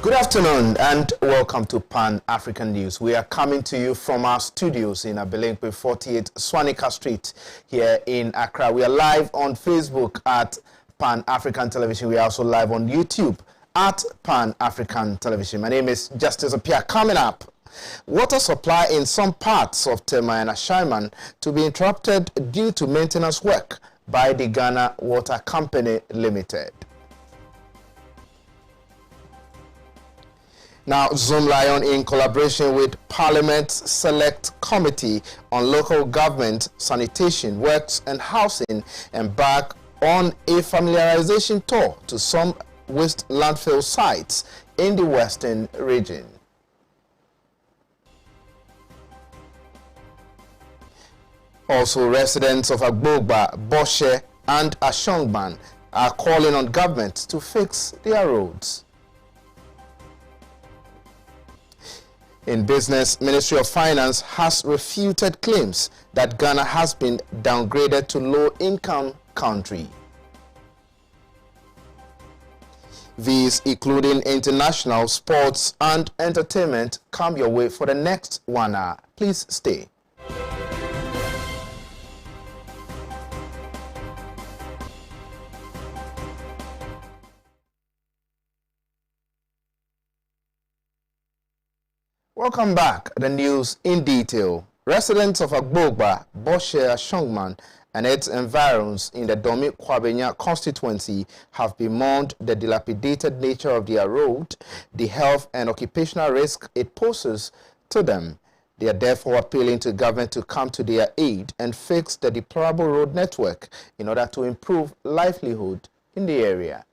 Good afternoon and welcome to Pan-African News. We are coming to you from our studios in Abilinkwe 48 Swanika Street here in Accra. We are live on Facebook at Pan-African Television. We are also live on YouTube at Pan-African Television. My name is Justice Appiah. Coming up, water supply in some parts of Tema and Ashaiman to be interrupted due to maintenance work by the Ghana Water Company Limited. Now, Zoom Lion, in collaboration with Parliament's Select Committee on Local Government, Sanitation, Works and Housing, embark on a familiarization tour to some waste landfill sites in the Western region. Also, residents of Agbogba, Boshe and Ashongban are calling on government to fix their roads. In business, Ministry of Finance has refuted claims that Ghana has been downgraded to low-income country. These, including international, sports and entertainment, come your way for the next 1 hour. Please stay. Welcome back. The news in detail. Residents of Agbogba, Boshe, Ashongman and its environs in the Domi Kwabenya constituency have bemoaned the dilapidated nature of their road, the health and occupational risk it poses to them. They are therefore appealing to government to come to their aid and fix the deplorable road network in order to improve livelihood in the area.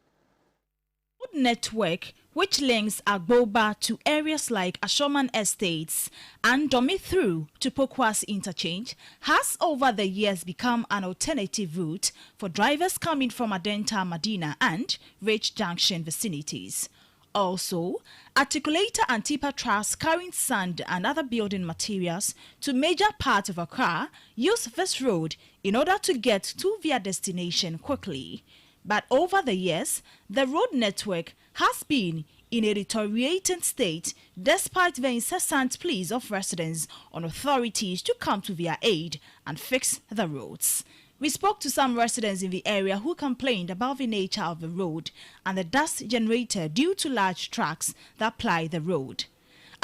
Road network, which links Agbogba to areas like Ashoman Estates and Domi through to Pokwas Interchange, has over the years become an alternative route for drivers coming from Adenta, Medina and Rich Junction vicinities. Also, articulator and tipper trucks carrying sand and other building materials to major parts of Accra use this road in order to get to their destination quickly. But over the years, the road network has been in a deteriorating state despite the incessant pleas of residents on authorities to come to their aid and fix the roads. We spoke to some residents in the area who complained about the nature of the road and the dust generated due to large trucks that ply the road.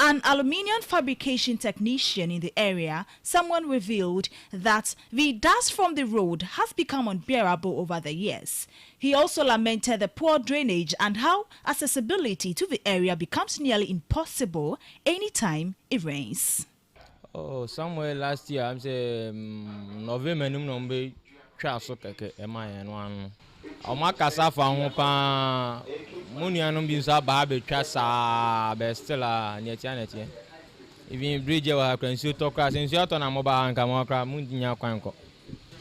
An aluminium fabrication technician in the area, someone revealed that the dust from the road has become unbearable over the years. He also lamented the poor drainage and how accessibility to the area becomes nearly impossible anytime it rains. Oh, somewhere last year, I'm saying November, number keke one. Omakasa fa ho pa munianum bi so aba be twa sa be stella netia even bridge wa kran si to kra sin si to na mo ba nka mo kra munya kwan ko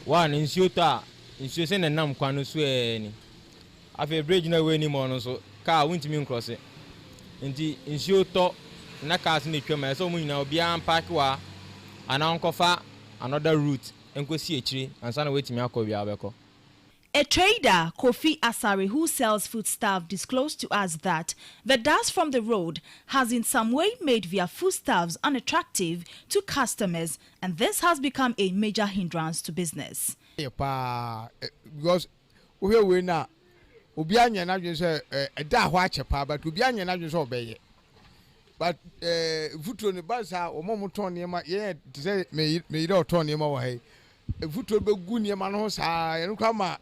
one nsi to a nsi se na nam kwan no so ni afi bridge na we ni mo no so ka wuntimi cross nti nsi to na ka se ne twema so mu nyina obi an park wa ana nkofa another route enkosi ekiri ansa na wetimi akọ wi abeko. A trader, Kofi Asare, who sells foodstuff, disclosed to us that the dust from the road has in some way made their foodstuffs unattractive to customers, and this has become a major hindrance to business. Because we now, Ubianya na say a da wache pa, but Ubianya na just obey. But Vuto ne baza o momoton niema ye to say me do ton niema wa he. Vuto be gu niema no sa enu kwama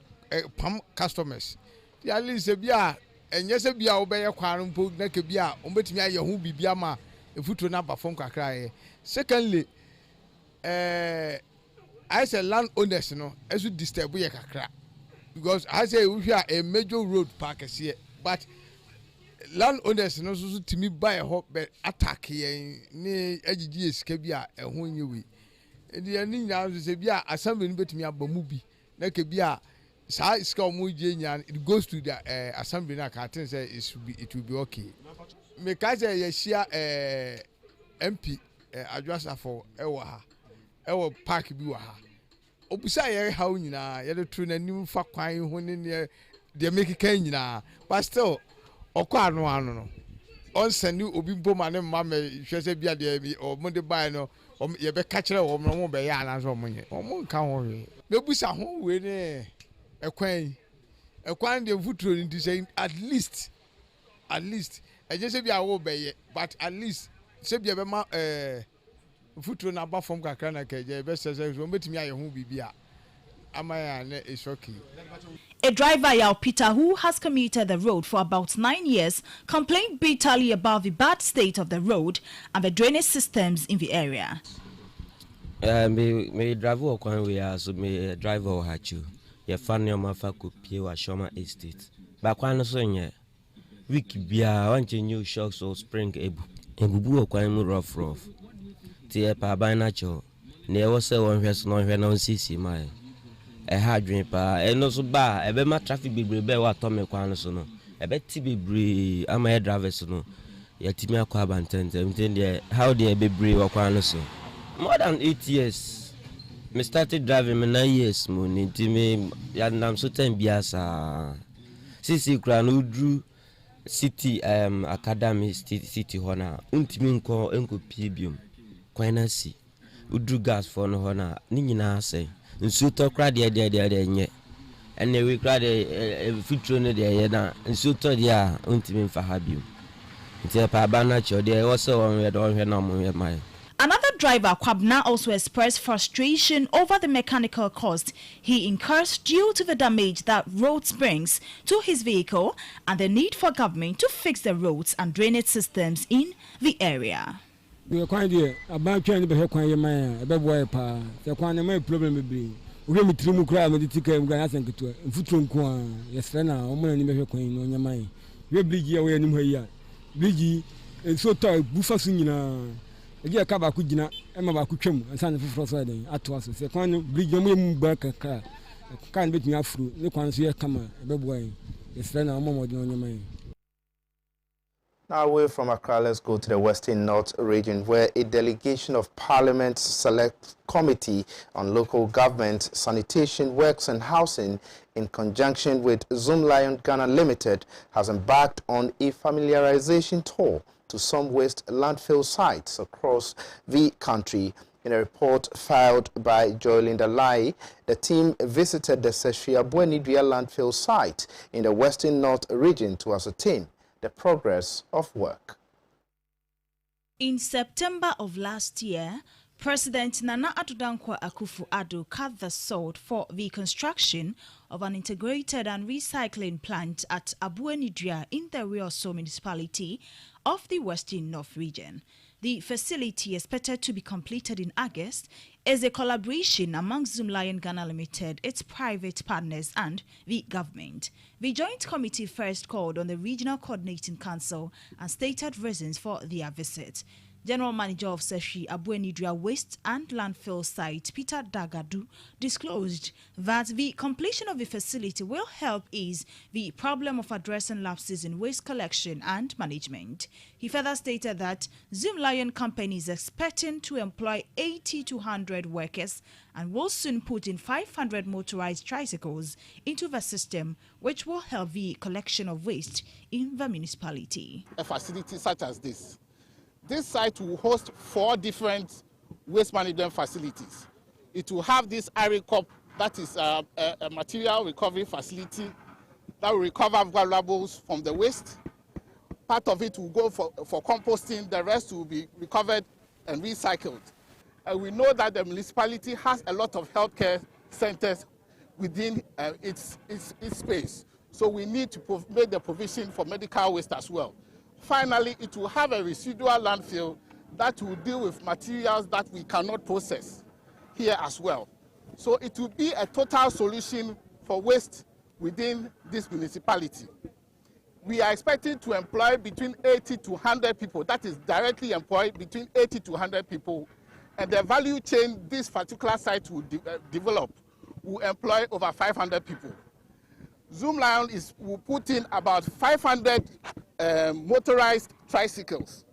pam customers. The at least bia enye se bia obeye kwaro mpo na ke bia ombetimi aye hu bibia ma Vuto na ba fon kakra ye. Secondly, I say land owners no esu disturb ye kakra, because I say we hear a major road park here, but land owners no so to me buy a hop attack ye ni agigi esika bia ehun yewi. And the ending now say bia assembly betimi abamu bi na ke bia sa iska omo je it goes to the assembly na ka tin say it will be okay. Me ka say ye share MP adwasa for ewa ha ewo park bi wa ha obusa ye ha nyina ye de tru na nim fa kwan ho ne de make kan nyina, but still okọ ano no on send you obi boma ne mama she say bia de or monday buy no ye be catch o mo be ya na so mo nye o mo nka ho we be busa ho we ne ekwan de futuro ni say at least I just say bia wo be ye but at least say bia be ma futuro na ba form kakra na ka je be say so betimi aye ho bibia amaya ne is okay. A driver, Appiah, who has commuted the road for about 9 years, complained bitterly about the bad state of the road and the drainage systems in the area. Me driver okwan we as me driver o hachu. Ye fan your mafa kopie wa Shoma Estate. Ba kwan so nye week bia wan new shocks or spring ebubu okwan mu rough. Ti e pa ban na cho. Ne wo se won hwe so no hwe na sisi mai. Hadwin pa eno so ba ebe ma traffic bebre be wa to me kwan so no ebe ti bebre ama drivers no yatimi akwa abantente mtende how dey bebre wa kwan so more than 8 years me started driving me 9 years mo ni timi ya nam so ten biasa sisi kra no dru city academy city hona untimi enko pie biom kwan na si udru gas for no hona ni nyina asai nsu to kra de nye ene we kra de fitro no de na nsu to de a untimi mfa ha biom nti pa ba na cho de wo se won we do hwe na mo we mai. Another driver, Kwabna, also expressed frustration over the mechanical cost he incurs due to the damage that roads brings to his vehicle and the need for government to fix the roads and drainage systems in the area. We are quite dear about trying to be quite a man, a bad boy, pa. The quite a problem be. We have to cry with the ticket and grass and to a foot quan. Yes, Rana, woman in the queen on your mind. We have Bridgie away in here. Bridgie, and so tall, buffasing a dear Kabakujina, Emma Bakuchum, and San of Friday at us. The quite Bridgie back a car. Can't beat me up through the quan's here come a bad boy. Yes, Rana, a moment on your mind. Now away from Accra, let's go to the Western North region, where a delegation of Parliament's Select Committee on Local Government, Sanitation, Works and Housing, in conjunction with Zoomlion Ghana Limited, has embarked on a familiarization tour to some waste landfill sites across the country. In a report filed by Joylinda Lai, the team visited the Seshiabuenidria landfill site in the Western North region to ascertain the progress of work. In September of last year, President Nana Addo Dankwa Akufo-Addo cut the sod for the construction of an integrated and recycling plant at Abuenidria in the Rioso municipality of the Western North region. The facility, expected to be completed in August, is a collaboration among Zoomlion Ghana Limited, its private partners, and the government. The Joint Committee first called on the Regional Coordinating Council and stated reasons for their visit. General Manager of Seshi Abuenidria Waste and Landfill Site, Peter Dagadu, disclosed that the completion of the facility will help ease the problem of addressing lapses in waste collection and management. He further stated that Zoomlion Company is expecting to employ 80 to 100 workers and will soon put in 500 motorized tricycles into the system, which will help the collection of waste in the municipality. A facility such as this site will host 4 different waste management facilities. It will have this IRECOP, that is a material recovery facility that will recover valuables from the waste. Part of it will go for composting, the rest will be recovered and recycled. And we know that the municipality has a lot of healthcare centers within its space. So we need to make the provision for medical waste as well. Finally, it will have a residual landfill that will deal with materials that we cannot process here as well. So it will be a total solution for waste within this municipality. We are expecting to employ between 80 to 100 people, that is directly employed between 80 to 100 people, and the value chain this particular site will develop will employ over 500 people. Zoomlion will put in about 500 motorized tricycles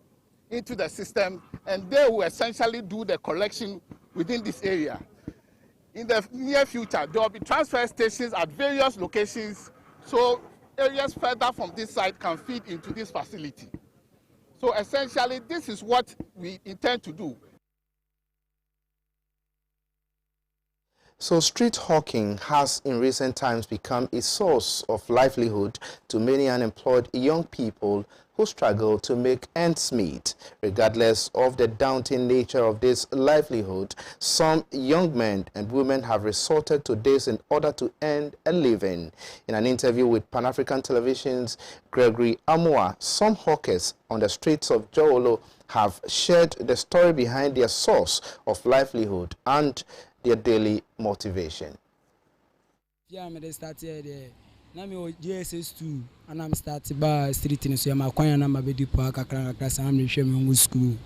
into the system, and they will essentially do the collection within this area. In the near future, there will be transfer stations at various locations, so areas further from this site can feed into this facility. So essentially, this is what we intend to do. So street hawking has in recent times become a source of livelihood to many unemployed young people who struggle to make ends meet. Regardless of the daunting nature of this livelihood, some young men and women have resorted to this in order to earn a living. In an interview with Pan-African Television's Gregory Amua, some hawkers on the streets of Jowolo have shared the story behind their source of livelihood and their daily motivation. Yeah, I started there. Now me JSS2 and I'm starting by street in so my kwanya na mabedi po akakra am me hwe me school.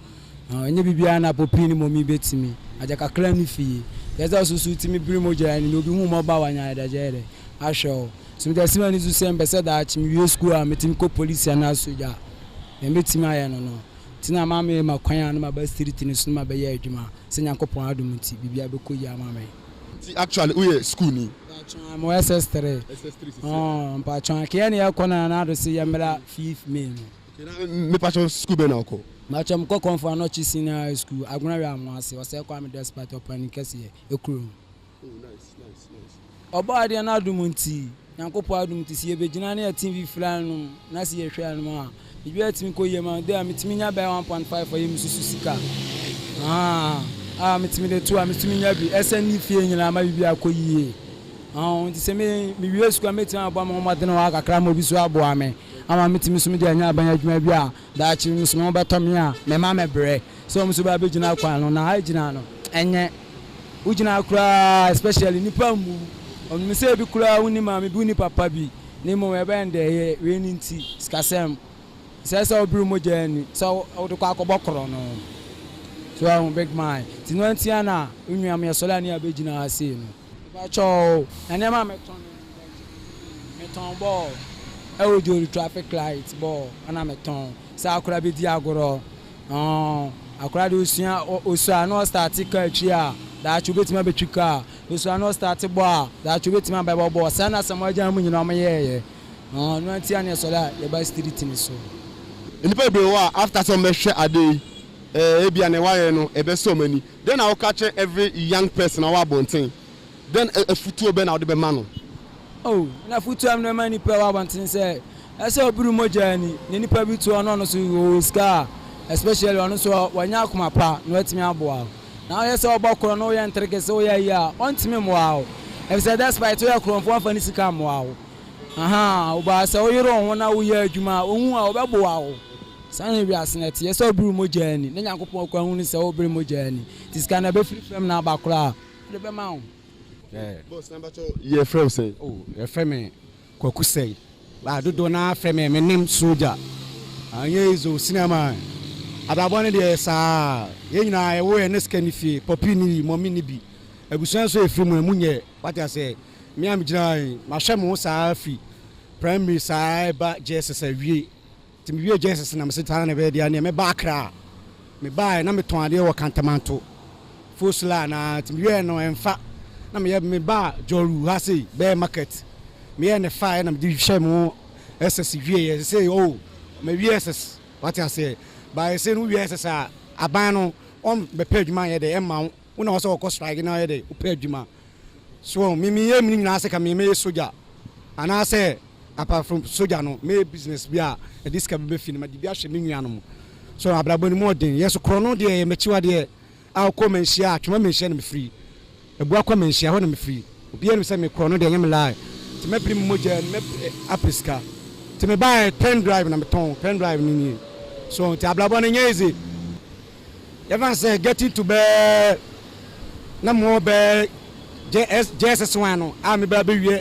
Enye bibia na popini mo mi betimi. Aja kakra ni fie. There's also suit me biri moja ni obi hu mo ba wanya da jere. Asho. So me dey ni zu sem be said that me school am metim ko police na soja. Me betimi aye no. Tina mama ma kwanya na maba street ni so ma be ye adwuma. Se nyankopon adum ti bibia be ko ya mama. Actually we school ni I'm SS3. Oh, but Chankian Yakona and others see Yamela 5th May. Me passion school be now ko. Much I'm cooking for not senior high school. I'm going to was a kwame despite of panic cassie, a crew. Oh, nice. About the Nadumunti, Yanko Padum to see a Virginia TV flan, Nasi a trail more. If you had me call you, there, it's me by 1.5 for him, Susika. It's me the two, I'm Mr. Minabi, SNE feeling, and I might be a coye. The same me US committee about Mamadana Cramo Bisuaboame. I'm meeting Miss Media Banya, that you Miss Mobatomia, my mamma bre, so Miss Babijina Quano, Naijinano, and yet Ujina cry, especially Nipamu, on Miss Ebicura, Unima, Buni Papabi, Nemo Ebende, raining tea, Scasem, says our Brumo Jenny, so out of Cacobocrono. So I'm big mind. Tinuantiana, Unia Solania Bejina Sim. Pacho, and then I'm a ball. I will do the traffic lights ball, and I'm a ton. So I could be Diagoro. I could do Usa, no static chair that you bet my betrika. Usa, no static bar that you bet my Bible boss. Send us some more German in my year. Oh, 90 years old, the best street in the soul. In the paper, after some measure a day. So many. Then I'll catch every young person our bonting. Then a future ben out the man. Oh, na future am no money per wanting say. I saw Brumo journey, any probably to an so scar, especially on so when yakuma pa, no let me aboa. Now I saw about Corona and Treges, oh yeah, on to me wow. I said that's by 2 o'clock for fancy come wow. Aha, but so you don't want to wear Juma, wow. Sanni bi asenet yes obiri mo journey na Nyankopon kwa hu ni se obiri mo journey this can be free from na bakura de be ma hu boss number 2 ye frame say oh ye frame kwaku say ba dodo na frame me nim soldier anye izo cinema adabone de sa ye nyina ye wo ye ne scan fi popi ni momi ni bi abusuan so e frame mu nye what I say me am gina ma hwe mo sa fi primary sa ba Jesus awie me Jesus na me setana na be dia na me ba kra me ba na me ton ade wo kantamanto fosla na me no emfa na me ba joru ha sei be market me ne fa na me di hwe mo SS wie say oh me wie SS what I say by say no wie SS aban no on be padwuma ye de emma wo na wo so ko strike na ye de o padwuma so me ye me nyina se ka me soja ana say apart from soja no me business bia e this can be fin ma di bia hwe me nuanom so abraboni mo den yes krono de me chiwa de a ko menhia atwema menhia na me free ebu akwa menhia ho na me free obi enu se me krono de nyem lai ti me prim moja me apiska ti me buy pen drive na me ton pen drive ni so ti abraboni nyezi even say getting to be na mo be Jesus one no a me ba be wie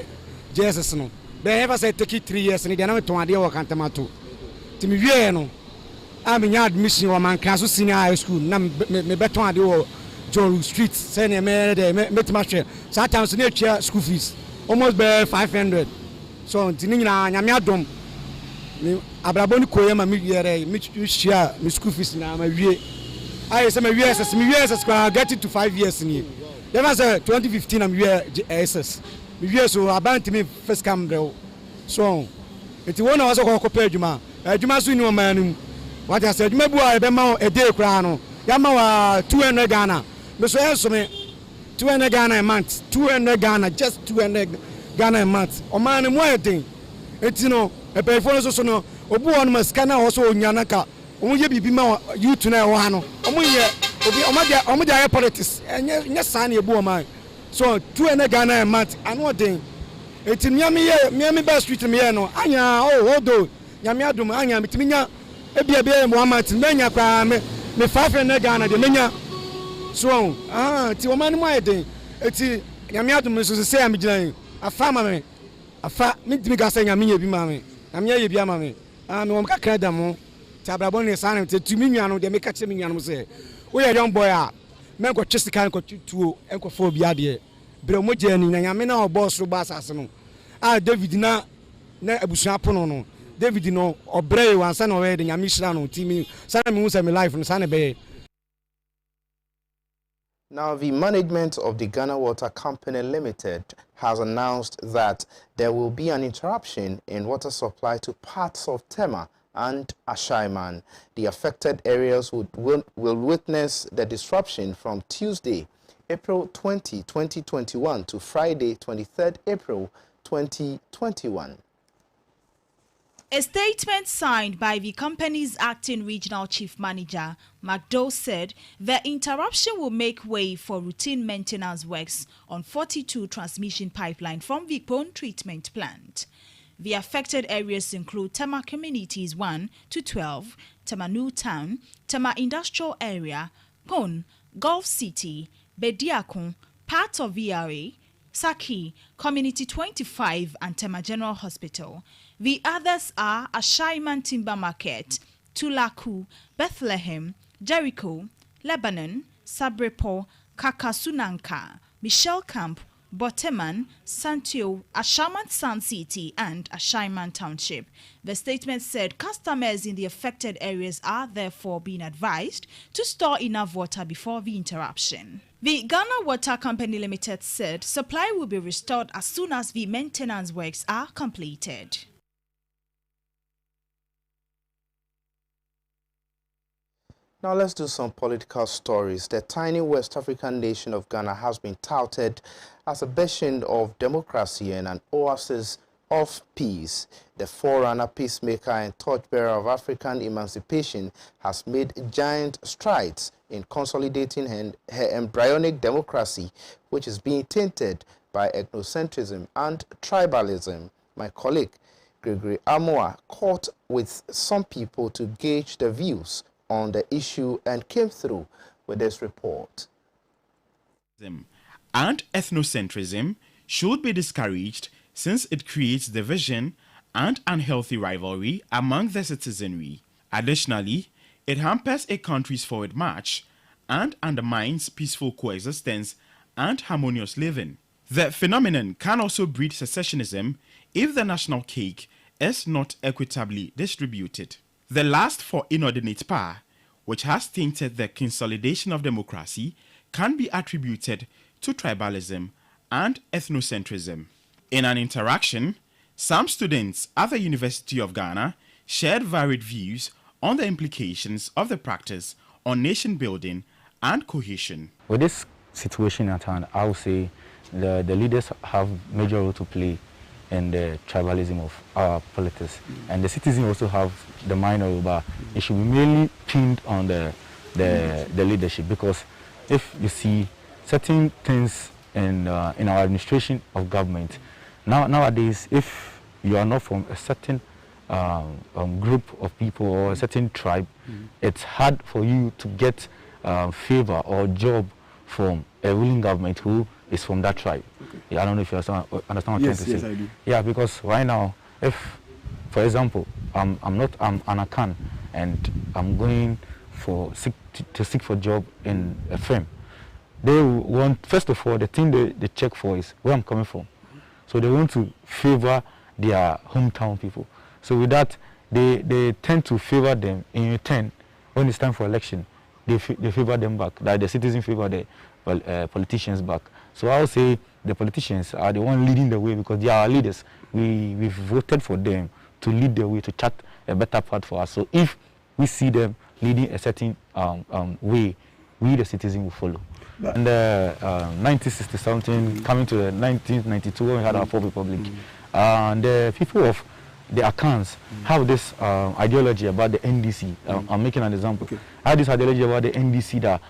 Jesus no they ever say take it 3 years and they na me ton ade wo kantamato ti me wie no a me nya admission wo man class senior high school na me beton ade wo John Street say na me dey me tima hwe sometimes na tia school fees almost be 500 so ti ni nyina nya me adom me abraboni koye ma me wiere me hia me school fees na ma wie I say me wie SS me wie SS get it to 5 years ni they say 2015 am wie SS me wie so about me first come bro so it won also ko pay adwuma so ni o man What I said, maybe I be more a day crown. Yama 200 Ghana. Mr. Elsome 200 Ghana a month. 200 Ghana, just 200 Ghana a month. O man and one thing. It's a pay for us no. Obu on my scanner also Yanaka. Omuye bibi ma youth na wo ha no. Omuye omuja politics. Enya san ye bu man. So 200 Ghana a month. And what thing? It's Miami Best Street me no. Anya odo. Nyame adom anya mitiminya ebia Muhammad menya kwa me 500 Ghana de menya so ti o man mo ayden eti nyame adom so se am ginan afa ma me afa mitimi ka se nyame ye bi ma me nyame ye bi ama me me won ka kreda mo ti abrabon ne san te tumi nwa de me ka che me nwa no se wo ye young boy a me ko twisi kan ko tuo enko fo bi ade bre mo je ni nyame na oboss ro ba asase no David na abusuan pono no David no obrey wansa no we de nyame hira no timi sana me hu se me life no sana be. Now, the management of the Ghana Water Company Limited has announced that there will be an interruption in water supply to parts of Tema and Ashaiman. The affected areas will witness the disruption from Tuesday, April 20, 2021 to Friday, 23rd April 2021. A statement signed by the company's acting regional chief manager, McDowell, said the interruption will make way for routine maintenance works on 42 transmission pipeline from the Pone treatment plant. The affected areas include Tema Communities 1 to 12, Tema New Town, Tema Industrial Area, Pone, Gulf City, Bediakon, part of VRA, Saki, Community 25 and Tema General Hospital. The others are Ashaiman Timber Market, Tulaku, Bethlehem, Jericho, Lebanon, Sabrepo, Kakasunanka, Michelle Camp, Boteman, Santio, Ashaman Sun City and Ashaiman Township. The statement said customers in the affected areas are therefore being advised to store enough water before the interruption. The Ghana Water Company Limited said supply will be restored as soon as the maintenance works are completed. Now let's do some political stories. The tiny West African nation of Ghana has been touted as a beacon of democracy and an oasis of peace. The forerunner, peacemaker and torchbearer of African emancipation has made giant strides in consolidating her embryonic democracy, which is being tainted by ethnocentrism and tribalism. My colleague, Gregory Amoa, caught with some people to gauge their views on the issue and came through with this report. And ethnocentrism should be discouraged since it creates division and unhealthy rivalry among the citizenry. Additionally, it hampers a country's forward march and undermines peaceful coexistence and harmonious living. The phenomenon can also breed secessionism if the national cake is not equitably distributed. The last for inordinate power, which has tainted the consolidation of democracy, can be attributed to tribalism and ethnocentrism. In an interaction, some students at the University of Ghana shared varied views on the implications of the practice on nation building and cohesion. With this situation at hand, I would say the leaders have a major role to play in the tribalism of our politics. And the citizens also have the minor role, but it should be mainly pinned on the leadership, because if you see certain things in our administration of government, nowadays, if you are not from a certain group of people or a certain tribe, it's hard for you to get favor or job from a ruling government who is from that tribe. Okay. Yeah, I don't know if you understand what I'm trying to say. Yes, I do. Yeah, because right now, if, for example, I'm an Akan and I'm going to seek for job in a firm, they want, first of all, the thing they check for is where I'm coming from. So they want to favor their hometown people. So with that, they tend to favor them in return. When it's time for election, they favor them back. Like the citizens favor the politicians back. So I would say the politicians are the one leading the way, because they are our leaders. We've voted for them to lead the way, to chart a better path for us. So if we see them leading a certain way, we the citizen will follow. And 1960 something, coming to the 1992 when we had our Fourth Republic, the people of the Akans have this ideology about the NDC. I'm making an example. I had this ideology about the NDC that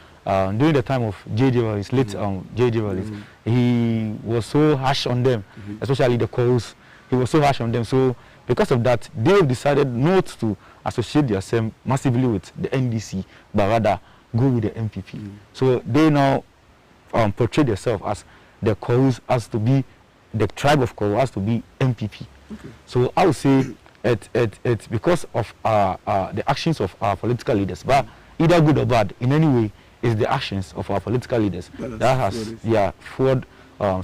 during the time of J.J. Wallace, late J.J. Wallace, he was so harsh on them, especially the Corus. He was so harsh on them. So because of that, they decided not to associate themselves massively with the NDC, but rather go with the MPP. So they now portray themselves as the Corus, as to be the tribe of Koro, has to be MPP. So I would say it's because of the actions of our political leaders, but either good or bad, in any way, is the actions of our political leaders that has forward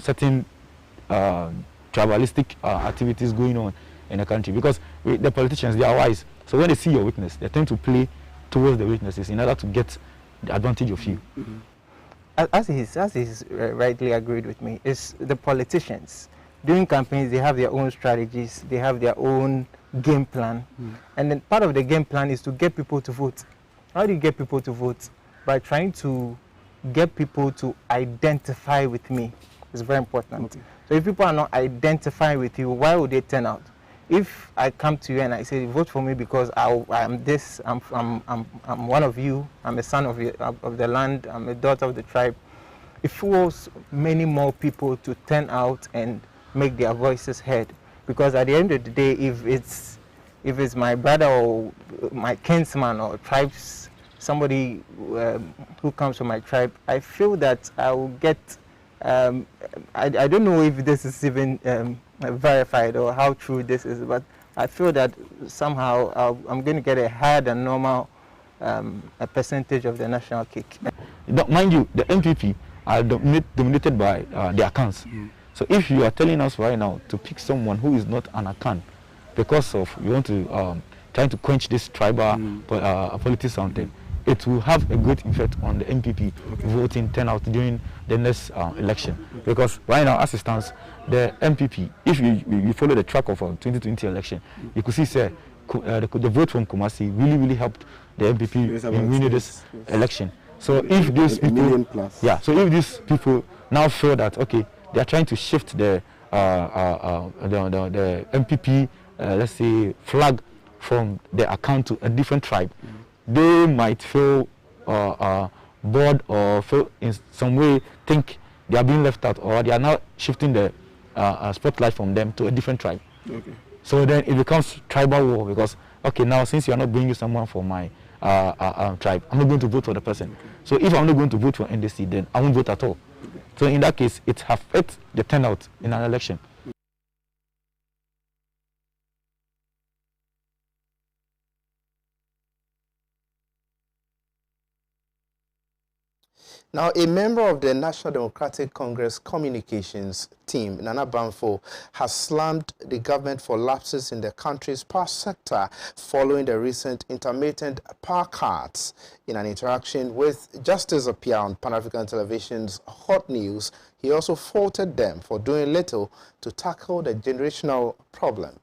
certain tribalistic activities going on in the country. Because the politicians, they are wise, so when they see your weakness, they tend to play towards the weaknesses in order to get the advantage of you. As he's rightly agreed with me, it's the politicians. During campaigns, they have their own strategies, they have their own game plan, and then part of the game plan is to get people to vote. How do you get people to vote? By trying to get people to identify with me. It's very important. So if people are not identifying with you, why would they turn out? If I come to you and I say, vote for me because I'm this, I'm one of you, I'm a son of the land, I'm a daughter of the tribe, it forces many more people to turn out and make their voices heard. Because at the end of the day, if it's my brother or my kinsman or tribes, somebody who comes from my tribe, I feel that I will get, I don't know if this is even verified or how true this is, but I feel that somehow I'm going to get a higher than normal a percentage of the national cake. Mind you, the MPP are dominated by the Akans. So if you are telling us right now to pick someone who is not an Akan because of you want to trying to quench this tribal politics something, it will have a great effect on the MPP voting turnout during the next election. Because right now, as it stands, the MPP, if you follow the track of 2020 election, you could see the vote from Kumasi really helped the MPP in winning this election. So if these people, so if these people now feel that okay, they are trying to shift the MPP, let's say, flag from their account to a different tribe, they might feel bored or feel in some way think they are being left out, or they are now shifting the spotlight from them to a different tribe. So then it becomes tribal war because, okay, now since you are not bringing someone from my tribe, I'm not going to vote for the person. So if I'm not going to vote for NDC, then I won't vote at all. So in that case, it affects the turnout in an election. Now, a member of the National Democratic Congress communications team, Nana Banfo, has slammed the government for lapses in the country's power sector following the recent intermittent power cuts. In an interaction with Justice Appiah on Pan-African Television's Hot News, he also faulted them for doing little to tackle the generational problem.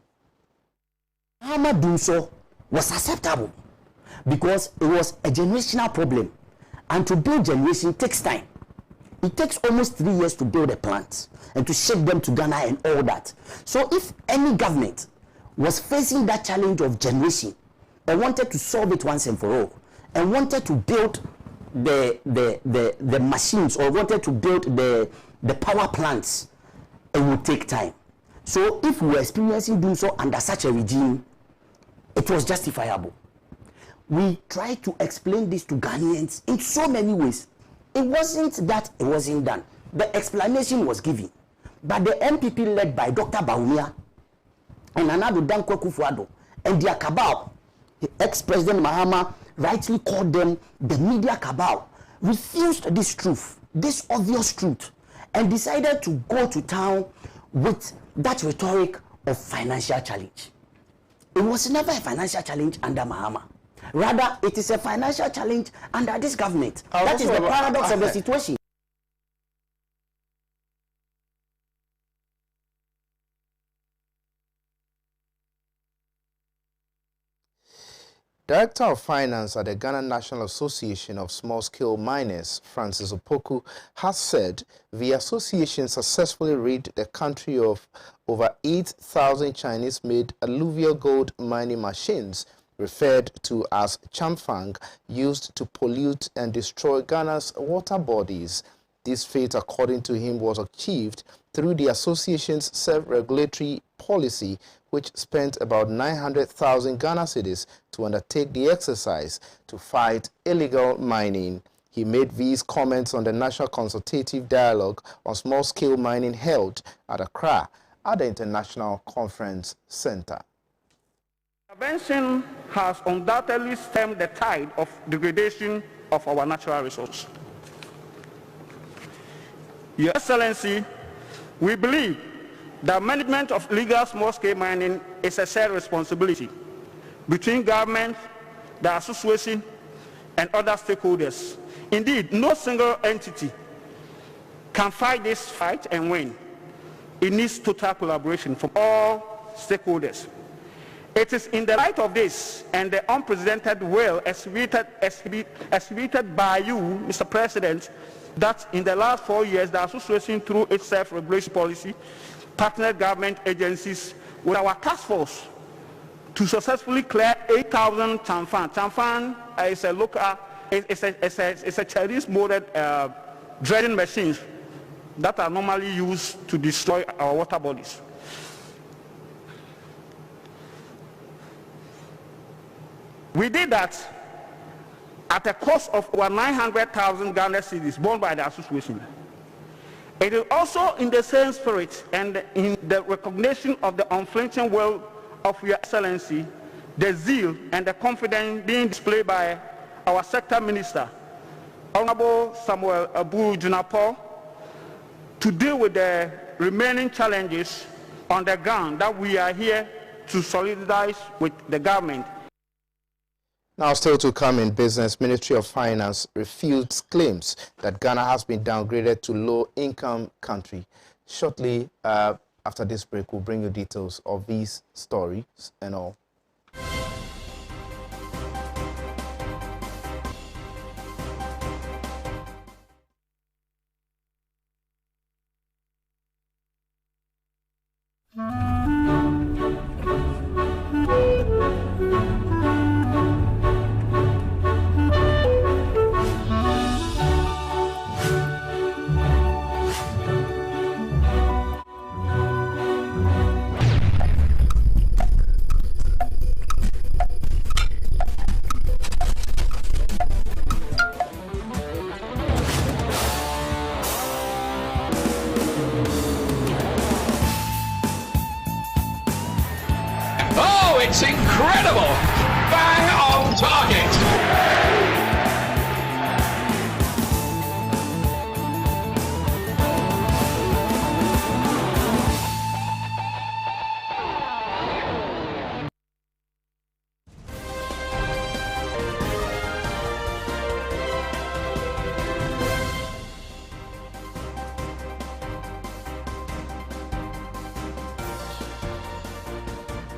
Mahama doing so was acceptable because it was a generational problem. And to build generation takes time. It takes almost 3 years to build a plant and to ship them to Ghana and all that. So if any government was facing that challenge of generation and wanted to solve it once and for all, and wanted to build the machines or wanted to build the power plants, it would take time. So if we were experiencing doing so under such a regime, it was justifiable. We tried to explain this to Ghanaians in so many ways. It wasn't that it wasn't done. The explanation was given. But the MPP led by Dr. Bawumia and Nana Dankwa Kufuor and their cabal, ex-President Mahama rightly called them the media cabal, refused this truth, this obvious truth, and decided to go to town with that rhetoric of financial challenge. It was never a financial challenge under Mahama. Rather, it is a financial challenge under this government. That is the paradox of the situation. Director of Finance at the Ghana National Association of Small-Scale Miners, Francis Opoku, has said the association successfully rid the country of over 8,000 Chinese-made alluvial gold mining machines, referred to as chamfang, used to pollute and destroy Ghana's water bodies. This feat, according to him, was achieved through the association's self-regulatory policy, which spent about 900,000 Ghana cedis to undertake the exercise to fight illegal mining. He made these comments on the National Consultative Dialogue on Small-Scale Mining held at Accra at the International Conference Center. Intervention has undoubtedly stemmed the tide of degradation of our natural resources. Your Excellency, we believe that management of legal small-scale mining is a shared responsibility between government, the association, and other stakeholders. Indeed, no single entity can fight this fight and win. It needs total collaboration from all stakeholders. It is in the light of this and the unprecedented will exhibited by you, Mr. President, that in the last 4 years, the association, through its self-regulation policy, partnered government agencies with our task force to successfully clear 8,000 chamfang. Chamfang is a local, it's a Chinese-molded dredging machines that are normally used to destroy our water bodies. We did that at a cost of over 900,000 Ghana cedis borne by the association. It is also in the same spirit and in the recognition of the unflinching will of Your Excellency, the zeal and the confidence being displayed by our sector minister, Honorable Samuel Abu Junapo, to deal with the remaining challenges on the ground, that we are here to solidarize with the government. Now, still to come in business, Ministry of Finance refutes claims that Ghana has been downgraded to low-income country. Shortly after this break, we'll bring you details of these stories and all. It's incredible! Bang on target!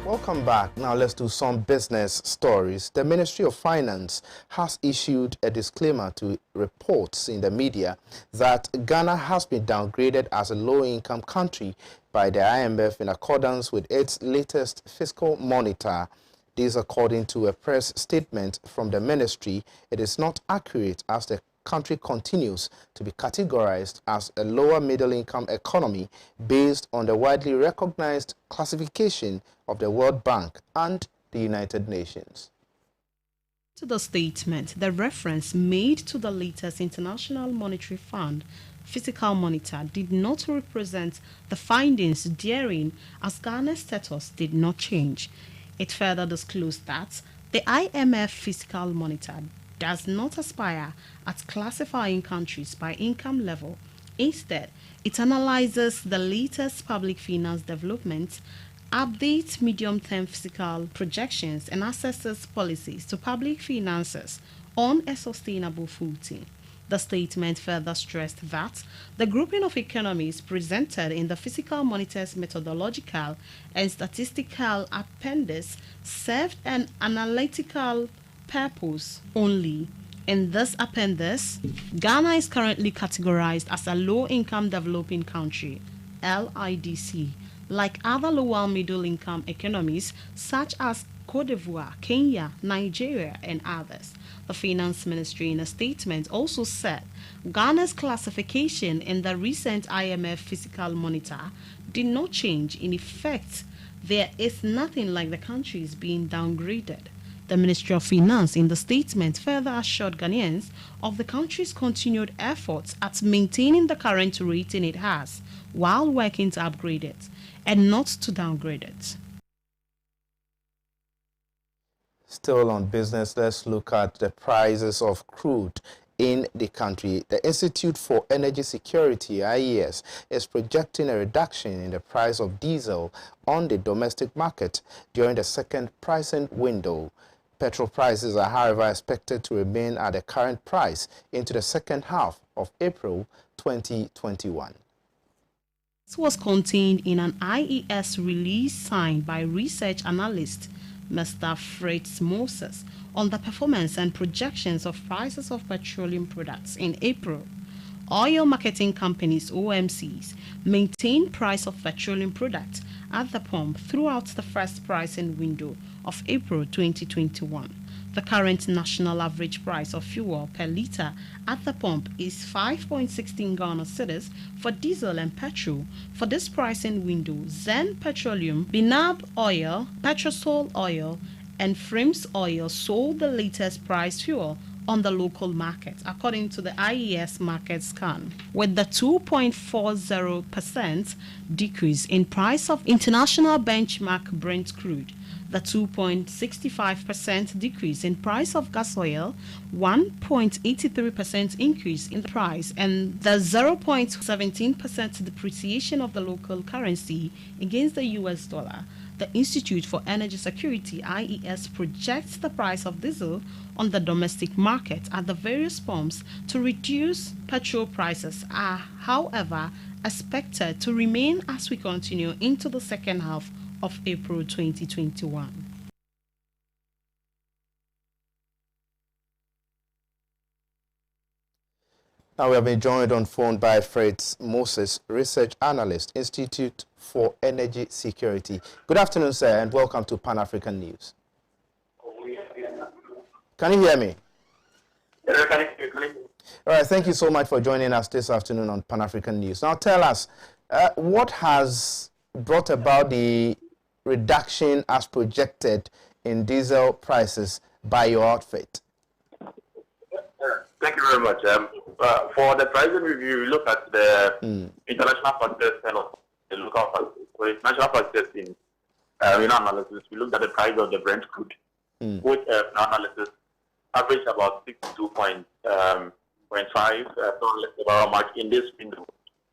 Welcome back. Now let's do some business stories. The Ministry of Finance has issued a disclaimer to reports in the media that Ghana has been downgraded as a low-income country by the IMF in accordance with its latest fiscal monitor. This, according to a press statement from the ministry, it is not accurate as the country continues to be categorized as a lower middle-income economy based on the widely recognized classification of the World Bank and the United Nations. To the statement, the reference made to the latest International Monetary Fund fiscal monitor did not represent the findings therein, as Ghana's status did not change. It further disclosed that the IMF fiscal monitor does not aspire at classifying countries by income level. Instead, it analyzes the latest public finance developments, updates medium-term fiscal projections, and assesses policies to public finances on a sustainable footing. The statement further stressed that the grouping of economies presented in the fiscal monitor's methodological and statistical appendix served an analytical purpose only. In this appendix, Ghana is currently categorized as a low-income developing country, LIDC, like other lower middle-income economies such as Cote d'Ivoire, Kenya, Nigeria, and others. The Finance Ministry in a statement also said Ghana's classification in the recent IMF Fiscal Monitor did not change. In effect, there is nothing like the country is being downgraded. The Ministry of Finance in the statement further assured Ghanaians of the country's continued efforts at maintaining the current rating it has while working to upgrade it and not to downgrade it. Still on business, let's look at the prices of crude in the country. The Institute for Energy Security, IES, is projecting a reduction in the price of diesel on the domestic market during the second pricing window. Petrol prices are, however, expected to remain at the current price into the second half of April 2021. This was contained in an IES release signed by research analyst Mr. Fritz Moses on the performance and projections of prices of petroleum products in April. Oil marketing companies, OMCs, maintain price of petroleum products at the pump throughout the first pricing window of April 2021. The current national average price of fuel per litre at the pump is 5.16 Ghana cedis for diesel and petrol. For this pricing window, Zen Petroleum, Binab Oil, Petrosol Oil, and Frims Oil sold the latest price fuel on the local market, according to the IES market scan, with the 2.40% decrease in price of international benchmark Brent crude, the 2.65% decrease in price of gas oil, 1.83% increase in the price, and the 0.17% depreciation of the local currency against the US dollar. The Institute for Energy Security, IES, projects the price of diesel on the domestic market at the various pumps to reduce. Petrol prices are, however, expected to remain as we continue into the second half of April 2021. Now we have been joined on phone by Fritz Moses, research analyst, Institute for Energy Security. Good afternoon, sir, and welcome to Pan-African News. Can you hear me? All right, thank you so much for joining us this afternoon on Pan-African News. Now tell us, what has brought about the reduction as projected in diesel prices by your outfit? Thank you very much. For the pricing review, we look at the international factors and the local factors. For international factors in analysis, we looked at the price of the Brent crude, which analysis averaged about 62.5 barrel mark in this window,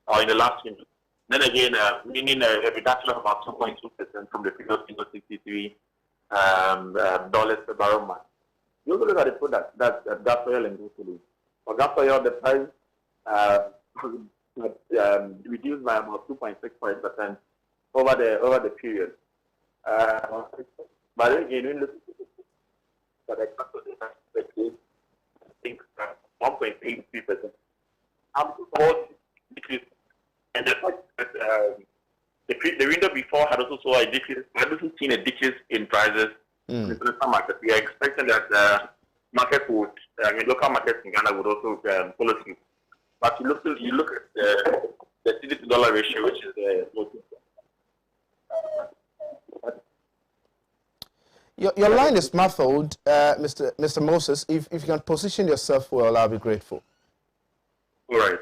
or in the last window. Then again, meaning a reduction of about 2.2% from the previous window, $63 per barrel mark. You also look at the product, that's gas oil and gasoline. For gas oil, the price reduced by about 2.65% over the period. But again, when look at the case, I think 1.83%. Decrease, and the fact that the window before had also saw a decrease. We had also seen a decrease in prices in the international market. We are expecting that market would, local markets in Ghana would also follow through. But you look at the cedi to dollar ratio, which is Your line is muffled, Mr. Moses. If you can position yourself well, I'll be grateful. All right.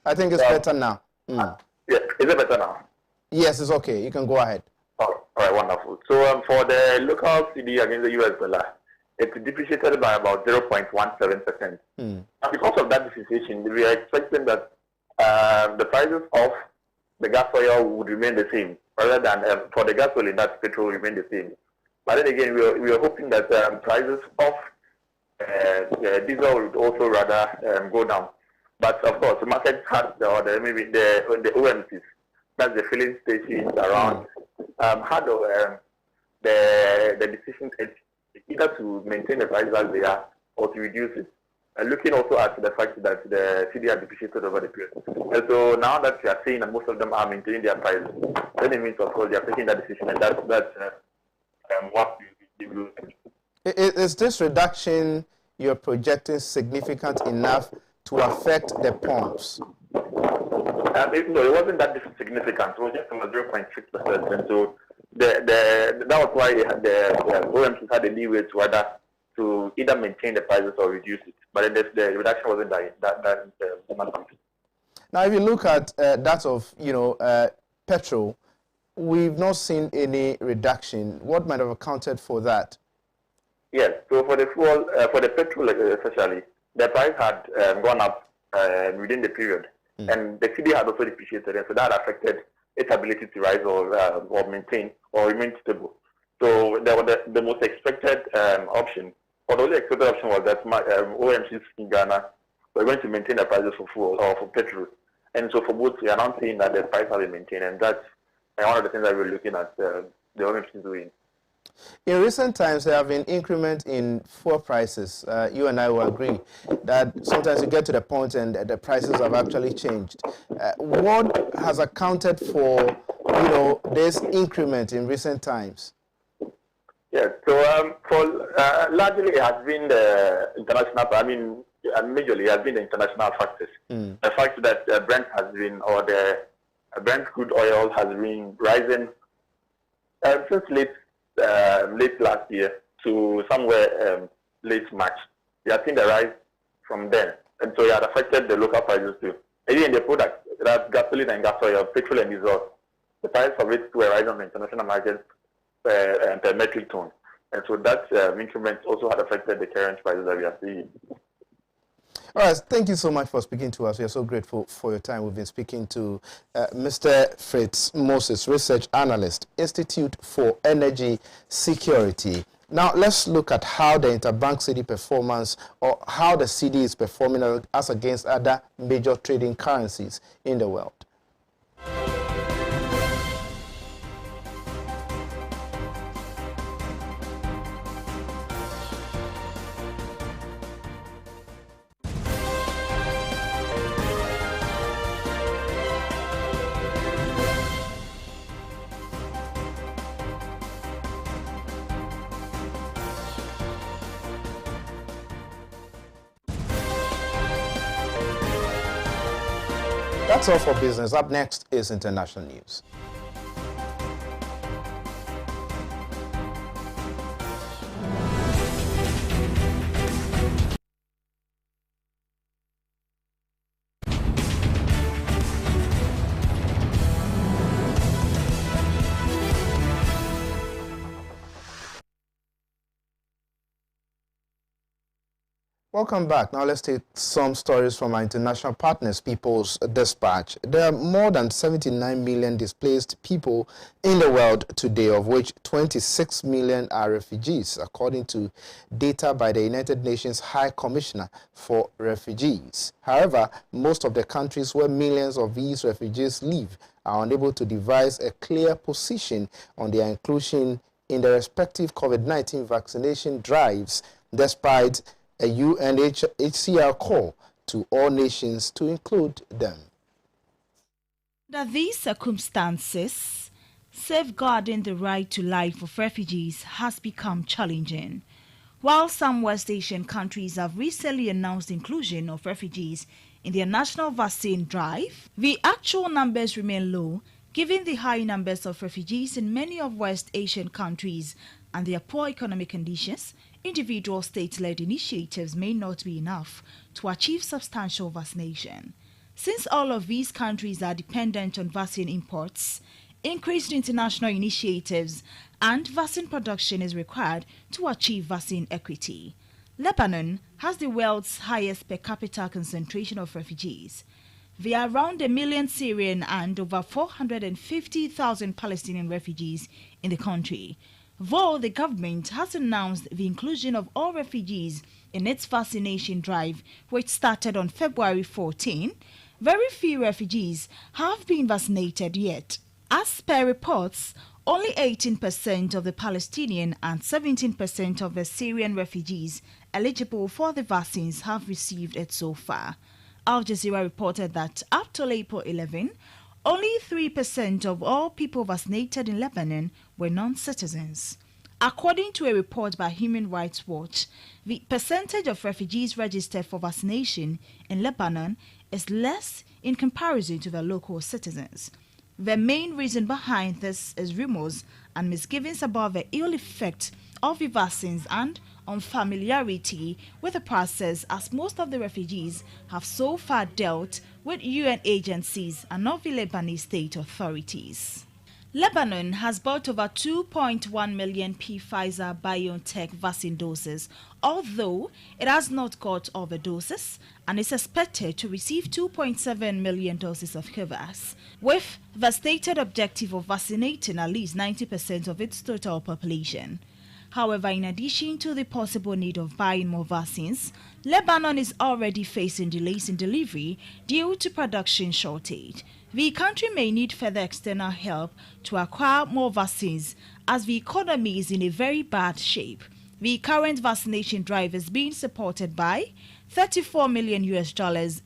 I think it's better now. Yeah, is it better now? Yes, it's okay. You can go ahead. All right, wonderful. So for the local cedi against the US dollar, it's depreciated by about 0.17%. And because of that depreciation, we are expecting that the prices of the gas oil would remain the same, rather than for the gas oil, that petrol remain the same. But then again, we are hoping that prices of diesel would also rather go down. But of course, the market has maybe the OMCs, that's the filling stations around, had the decision either to maintain the prices as they are or to reduce it. And looking also at the fact that the CD has depreciated over the period. And so now that we are seeing that most of them are maintaining their prices, then it means, of course, they are taking that decision, and that's what we do. Is this reduction you're projecting significant enough to affect the pumps? No, it wasn't that significant. It was just 0.6%. And so that was why the OMCs had the leeway to either maintain the prices or reduce it. But the reduction wasn't that significant. Now, if you look at that of petrol, we've not seen any reduction. What might have accounted for that? Yes. So for the fuel, for the petrol especially, the price had gone up within the period, and the CD had also depreciated, and so that affected its ability to rise or maintain or remain stable. So the most expected option, or the only expected option, was that OMCs in Ghana were going to maintain the prices for fuel or for petrol. And so for both, we are now saying that the price has been maintained, and that's one of the things that we're looking at the OMCs doing. In recent times, there have been increment in fuel prices. You and I will agree that sometimes you get to the point and the prices have actually changed. What has accounted for, this increment in recent times? Yes, so largely it has been the international, majorly it has been the international factors. The fact that Brent has been, or the Brent crude oil has been rising since late last year to somewhere late March. We have seen the rise from then, and so it has affected the local prices too. Even the products, that's gasoline and gas oil, petrol and diesel, the price of it were rising on the international market per metric ton, and so that increment also had affected the current prices that we are seeing. All right, thank you so much for speaking to us. We are so grateful for your time. We've been speaking to Mr. Fritz Moses, Research Analyst, Institute for Energy Security. Now, let's look at how the interbank CD performance, or how the CD is performing as against other major trading currencies in the world. That's all for business. Up next is international news. Welcome back. Now let's take some stories from our international partners, People's Dispatch. There are more than 79 million displaced people in the world today, of which 26 million are refugees, according to data by the United Nations High Commissioner for Refugees. However, most of the countries where millions of these refugees live are unable to devise a clear position on their inclusion in the respective COVID-19 vaccination drives, despite a UNHCR call to all nations to include them. Under these circumstances, safeguarding the right to life of refugees has become challenging. While some West Asian countries have recently announced inclusion of refugees in their national vaccine drive, the actual numbers remain low, given the high numbers of refugees in many of West Asian countries and their poor economic conditions. Individual state-led initiatives may not be enough to achieve substantial vaccination. Since all of these countries are dependent on vaccine imports, increased international initiatives and vaccine production is required to achieve vaccine equity. Lebanon has the world's highest per capita concentration of refugees. There are around 1 million Syrian and over 450,000 Palestinian refugees in the country. Though the government has announced the inclusion of all refugees in its vaccination drive, which started on February 14, very few refugees have been vaccinated yet. As per reports, only 18% of the Palestinian and 17% of the Syrian refugees eligible for the vaccines have received it so far. Al Jazeera reported that up till April 11, only 3% of all people vaccinated in Lebanon were non-citizens. According to a report by Human Rights Watch, the percentage of refugees registered for vaccination in Lebanon is less in comparison to the local citizens. The main reason behind this is rumors and misgivings about the ill effect of the vaccines and unfamiliarity with the process, as most of the refugees have so far dealt with UN agencies and not the Lebanese state authorities. Lebanon has bought over 2.1 million Pfizer-BioNTech vaccine doses, although it has not got all the doses and is expected to receive 2.7 million doses of COVAX, with the stated objective of vaccinating at least 90% of its total population. However, in addition to the possible need of buying more vaccines, Lebanon is already facing delays in delivery due to production shortage. The country may need further external help to acquire more vaccines as the economy is in a very bad shape. The current vaccination drive is being supported by $34 million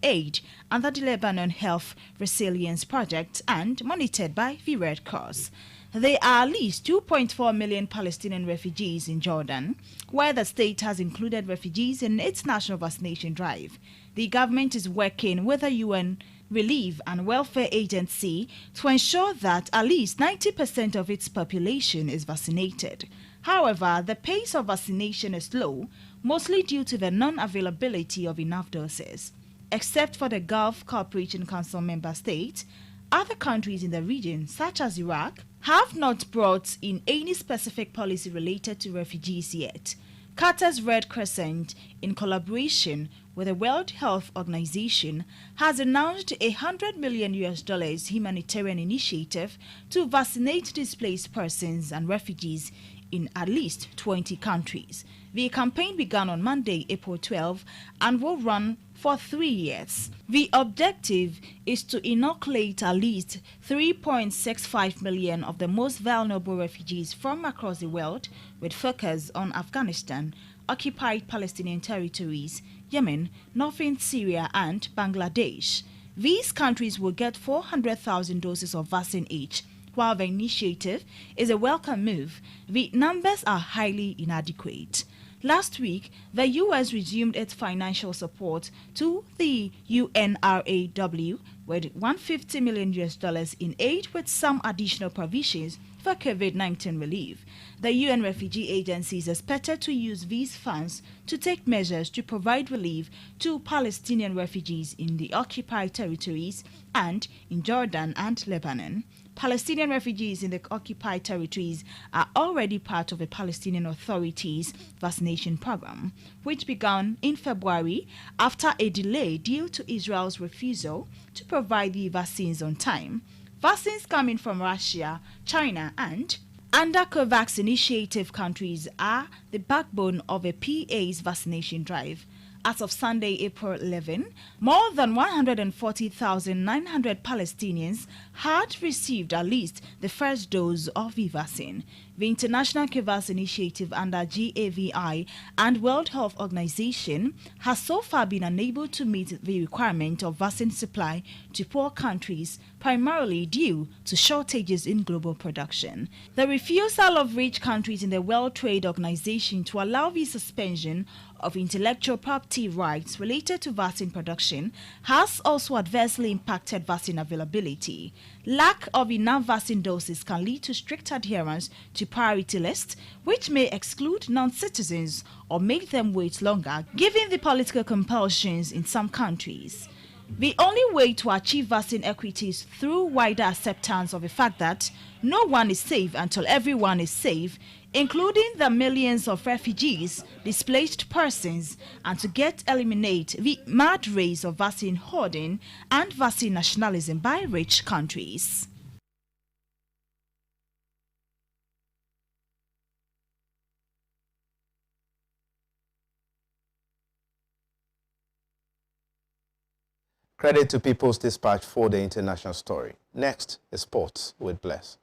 aid under the Lebanon Health Resilience Project and monitored by the Red Cross. There are at least 2.4 million Palestinian refugees in Jordan, where the state has included refugees in its national vaccination drive. The government is working with the UN Relief and Welfare Agency to ensure that at least 90% of its population is vaccinated. However, the pace of vaccination is slow, mostly due to the non-availability of enough doses. Except for the Gulf Cooperation Council member states, other countries in the region, such as Iraq, have not brought in any specific policy related to refugees yet. Qatar's Red Crescent, in collaboration with the World Health Organization, has announced a $100 million humanitarian initiative to vaccinate displaced persons and refugees in at least 20 countries. The campaign began on Monday, April 12, and will run for 3 years. The objective is to inoculate at least 3.65 million of the most vulnerable refugees from across the world, with focus on Afghanistan, occupied Palestinian territories, Yemen, northern Syria, and Bangladesh. These countries will get 400,000 doses of vaccine each. While the initiative is a welcome move, the numbers are highly inadequate. Last week, the U.S. resumed its financial support to the UNRWA with $150 million in aid, with some additional provisions for COVID-19 relief. The UN Refugee Agency is expected to use these funds to take measures to provide relief to Palestinian refugees in the occupied territories and in Jordan and Lebanon. Palestinian refugees in the occupied territories are already part of the Palestinian Authority's vaccination program, which began in February after a delay due to Israel's refusal to provide the vaccines on time. Vaccines coming from Russia, China, and under COVAX initiative countries are the backbone of a PA's vaccination drive. As of Sunday, April 11, more than 140,900 Palestinians had received at least the first dose of the vaccine. The International COVAX Initiative under GAVI and World Health Organization has so far been unable to meet the requirement of vaccine supply to poor countries, primarily due to shortages in global production. The refusal of rich countries in the World Trade Organization to allow the suspension of intellectual property rights related to vaccine production has also adversely impacted vaccine availability. Lack of enough vaccine doses can lead to strict adherence to priority lists, which may exclude non-citizens or make them wait longer, given the political compulsions in some countries. The only way to achieve vaccine equity is through wider acceptance of the fact that no one is safe until everyone is safe, including the millions of refugees, displaced persons, and to eliminate the mad race of vaccine hoarding and vaccine nationalism by rich countries. Credit to People's Dispatch for the international story. Next is sports with Bless.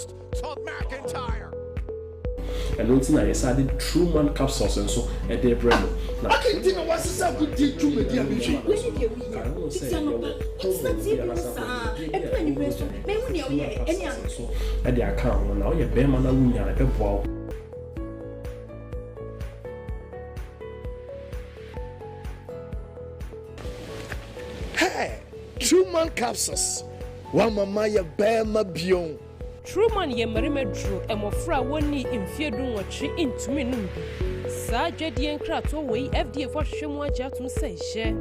lost to McIntyre. And don't think I decided Truman capsules and so at their brand. I can't think of what's the good deal to me, dear Michi. At the account, now you're bear man, and a ball. Hey, Truman capsules. One mama ya bear ma bion. Truman ye marima drew and mofra woni imfie dun watri intumi numbi. Sa dwedi enkrato we FDA for hwemu agya tum say hye.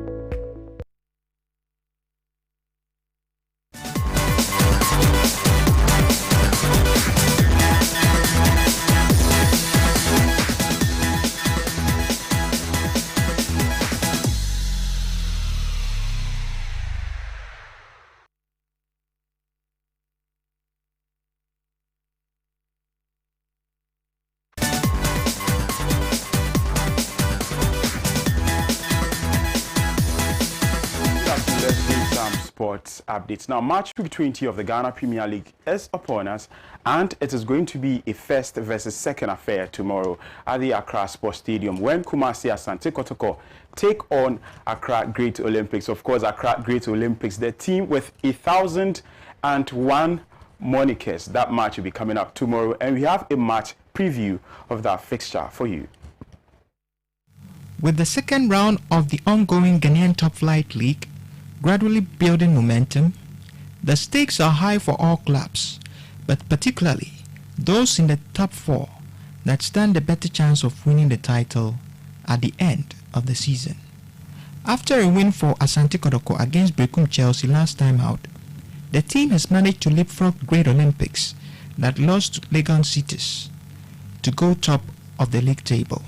Sports updates. Now, March 20 of the Ghana Premier League is upon us, and it is going to be a first versus second affair tomorrow at the Accra Sports Stadium when Kumasi Asante Kotoko take on Accra Great Olympics. Of course, Accra Great Olympics, the team with 1,001 monikers. That match will be coming up tomorrow, and we have a match preview of that fixture for you. With the second round of the ongoing Ghanaian Top Flight League gradually building momentum, the stakes are high for all clubs, but particularly those in the top four that stand a better chance of winning the title at the end of the season. After a win for Asante Kotoko against Bekum Chelsea last time out, the team has managed to leapfrog Great Olympics that lost to Legon Cities to go top of the league table.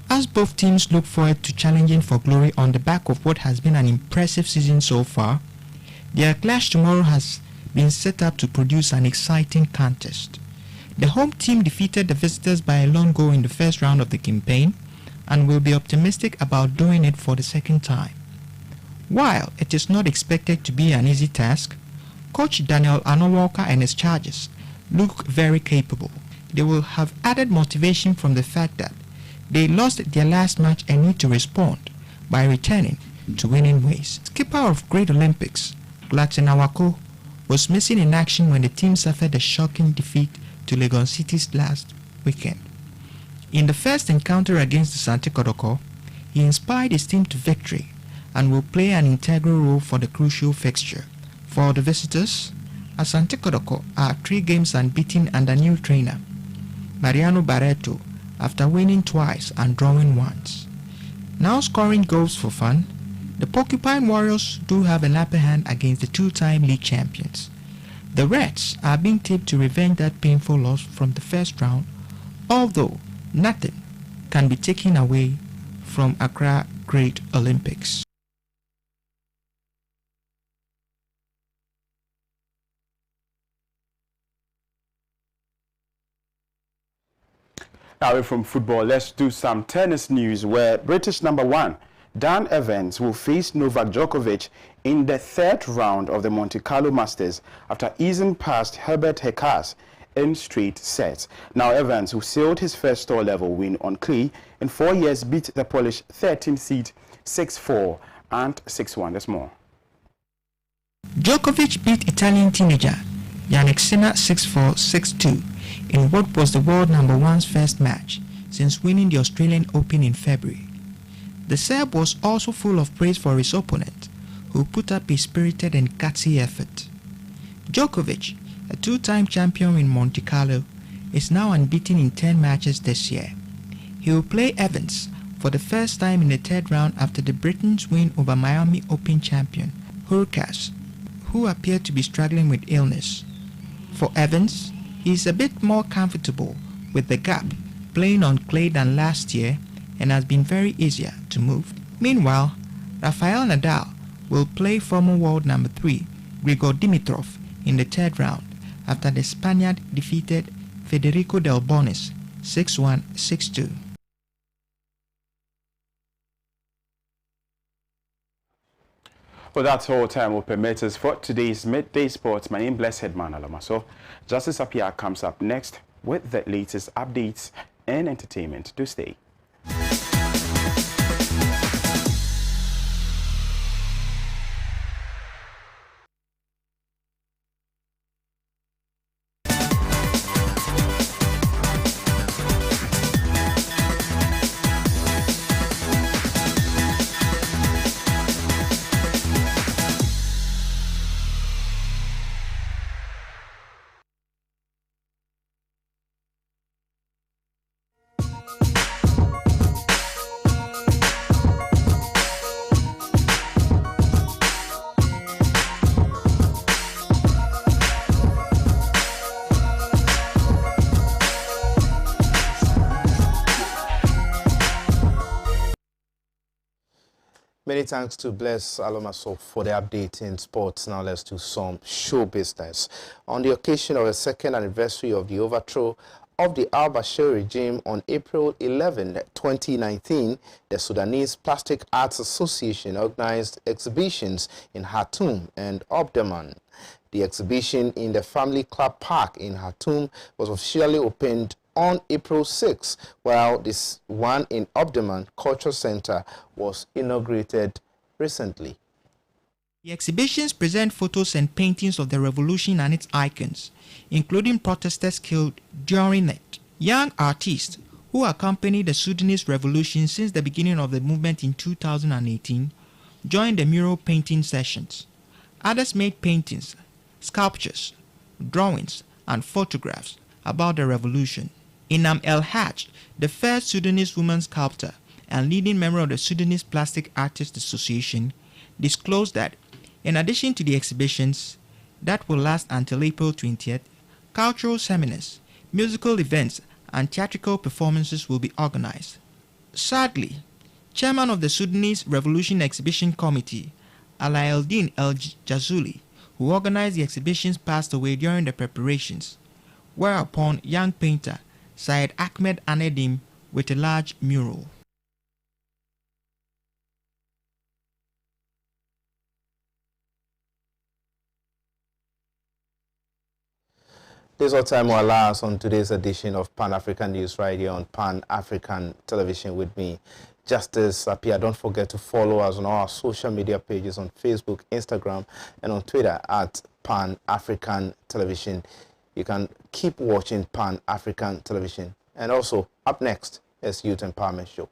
As both teams look forward to challenging for glory on the back of what has been an impressive season so far, their clash tomorrow has been set up to produce an exciting contest. The home team defeated the visitors by a lone goal in the first round of the campaign and will be optimistic about doing it for the second time. While it is not expected to be an easy task, Coach Daniel Anowalker and his charges look very capable. They will have added motivation from the fact that they lost their last match and need to respond by returning to winning ways. Skipper of Great Olympics, Glatin Awako, was missing in action when the team suffered a shocking defeat to Legon Cities last weekend. In the first encounter against the Asante Kotoko, he inspired his team to victory and will play an integral role for the crucial fixture. For the visitors, Asante Kotoko are 3 games unbeaten under new trainer Mariano Barreto, after winning twice and drawing once. Now scoring goals for fun, the Porcupine Warriors do have an upper hand against the 2-time league champions. The Reds are being tipped to revenge that painful loss from the first round, although nothing can be taken away from Accra Great Olympics. Away from football, let's do some tennis news where British #1 Dan Evans will face Novak Djokovic in the 3rd round of the Monte Carlo Masters after easing past Herbert Hecaz in straight sets. Now Evans, who sailed his first tour level win on clay in 4 years, beat the Polish 13th seed 6-4 and 6-1. That's more. Djokovic beat Italian teenager Jannik Sinner 6-4, 6-2 in what was the world #1's first match since winning the Australian Open in February. The Serb was also full of praise for his opponent, who put up a spirited and gutsy effort. Djokovic, a 2-time champion in Monte Carlo, is now unbeaten in 10 matches this year. He will play Evans for the first time in the 3rd round after the Britons win over Miami Open champion Hurkacz, who appeared to be struggling with illness. For Evans, he is a bit more comfortable with the gap playing on clay than last year and has been very easier to move. Meanwhile, Rafael Nadal will play former world #3 Grigor Dimitrov in the 3rd round after the Spaniard defeated Federico Del Bonis 6-1, 6-2. Well, that's all time will permit us for today's Midday Sports. My name is Blessed Man Alamaso. Justice Appiah comes up next with the latest updates and entertainment. Do stay. Many thanks to Bless Alomaso for the update in sports. Now let's do some show business. On the occasion of the second anniversary of the overthrow of the al-Bashir regime on April 11, 2019, the Sudanese Plastic Arts Association organized exhibitions in Khartoum and Omdurman. The exhibition in the Family Club Park in Khartoum was officially opened on April 6, while this one in Omdurman Cultural Center was inaugurated recently. The exhibitions present photos and paintings of the revolution and its icons, including protesters killed during it. Young artists who accompanied the Sudanese revolution since the beginning of the movement in 2018 joined the mural painting sessions. Others made paintings, sculptures, drawings, and photographs about the revolution. Inam El Haj, the first Sudanese woman sculptor and leading member of the Sudanese Plastic Artists Association, disclosed that in addition to the exhibitions that will last until April 20th, cultural seminars, musical events, and theatrical performances will be organized. Sadly, chairman of the Sudanese Revolution Exhibition Committee, Alaeldin El Jazuli, who organized the exhibitions, passed away during the preparations, whereupon young painter Syed Ahmed Anedim with a large mural. This is all time will allow us on today's edition of Pan-African News right here on Pan-African Television with me, Justice Appiah. Don't forget to follow us on all our social media pages on Facebook, Instagram, and on Twitter at Pan-African Television. You can keep watching Pan-African Television. And also, up next is Youth Empowerment Show.